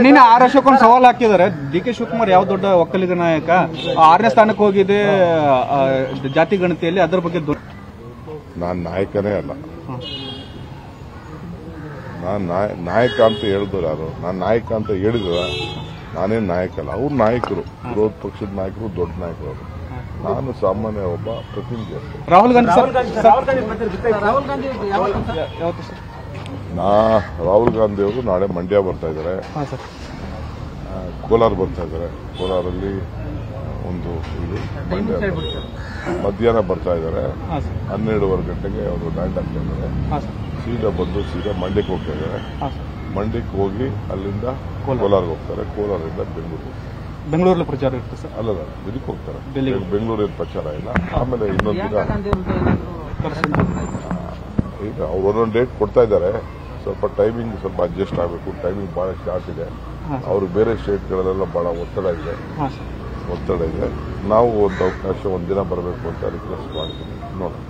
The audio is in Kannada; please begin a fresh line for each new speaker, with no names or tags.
ನಿನ್ನೆ ಆರ್ ಅಶೋಕ್ ಸವಾಲ್ ಹಾಕಿದ್ದಾರೆ. ಡಿ.ಕೆ. ಶಿವಕುಮಾರ್ ಯಾವ ದೊಡ್ಡ ಒಕ್ಕಲಿಗ ನಾಯಕ 6ನೇ ಸ್ಥಾನಕ್ಕೆ ಹೋಗಿದೆ ಜಾತಿ ಗಣತಿಯಲ್ಲಿ, ಅದರ ಬಗ್ಗೆ
ನಾನು ನಾಯಕನೇ ಅಲ್ಲ. ನಾನು ನಾಯಕ ಅಂತ ಹೇಳಿದ್ರು ಯಾರು? ನಾನು ನಾಯಕ ಅಂತ ಹೇಳಿದ್ರ ನಾನೇನು ನಾಯಕ ಅಲ್ಲ. ಅವ್ರು ನಾಯಕರು, ವಿರೋಧ ಪಕ್ಷದ ನಾಯಕರು, ದೊಡ್ಡ ನಾಯಕರು ಅವರು. ನಾನು ಸಾಮಾನ್ಯ ಒಬ್ಬ ಪ್ರತಿನಿಧಿ ಅಷ್ಟೇ.
ರಾಹುಲ್ ಗಾಂಧಿ
ರಾಹುಲ್ ಗಾಂಧಿ ಅವರು ನಾಳೆ ಮಂಡ್ಯ ಬರ್ತಾ ಇದ್ದಾರೆ, ಕೋಲಾರ ಬರ್ತಾ ಇದ್ದಾರೆ. ಕೋಲಾರಲ್ಲಿ ಒಂದು ಇದು ಮಧ್ಯಾಹ್ನ ಬರ್ತಾ ಇದ್ದಾರೆ. 12:15 ಗಂಟೆಗೆ ಅವರು ಲ್ಯಾಂಡ್ ಆಗ್ತಾ ಇದ್ದಾರೆ. ಸೀದಾ ಬಂದು ಸೀದಾ ಮಂಡ್ಯಕ್ಕೆ ಹೋಗ್ತಾ ಇದ್ದಾರೆ. ಮಂಡ್ಯಕ್ಕೆ ಹೋಗಿ ಅಲ್ಲಿಂದ ಕೋಲಾರ್ಗೆ ಹೋಗ್ತಾರೆ. ಕೋಲಾರದಿಂದ
ಬೆಂಗಳೂರಲ್ಲಿ ಪ್ರಚಾರ ಇರುತ್ತೆ ಸರ್.
ಅಲ್ಲಲ್ಲ, ಇದಕ್ಕೆ ಹೋಗ್ತಾರೆ. ಬೆಂಗಳೂರಲ್ಲಿ ಪ್ರಚಾರ ಇಲ್ಲ. ಆಮೇಲೆ ಇನ್ನೊಂದು ಈಗ ಅವ್ರು ಒಂದೊಂದು ಡೇಟ್ ಕೊಡ್ತಾ ಇದ್ದಾರೆ. ಸ್ವಲ್ಪ ಟೈಮಿಂಗ್ ಸ್ವಲ್ಪ ಅಡ್ಜಸ್ಟ್ ಆಗಬೇಕು. ಟೈಮಿಂಗ್ ಬಹಳ ಶಾರ್ಟ್ ಇದೆ. ಅವರು ಬೇರೆ ಸ್ಟೇಟ್ಗಳಲ್ಲೆಲ್ಲ ಬಹಳ ಒತ್ತಡ ಇದೆ. ನಾವು ಒಂದು ಅವಕಾಶ ಒಂದಿನ ಬರಬೇಕು ಅಂತ ರಿಕ್ವೆಸ್ಟ್ ಮಾಡ್ತೀನಿ. ನೋಡೋಣ.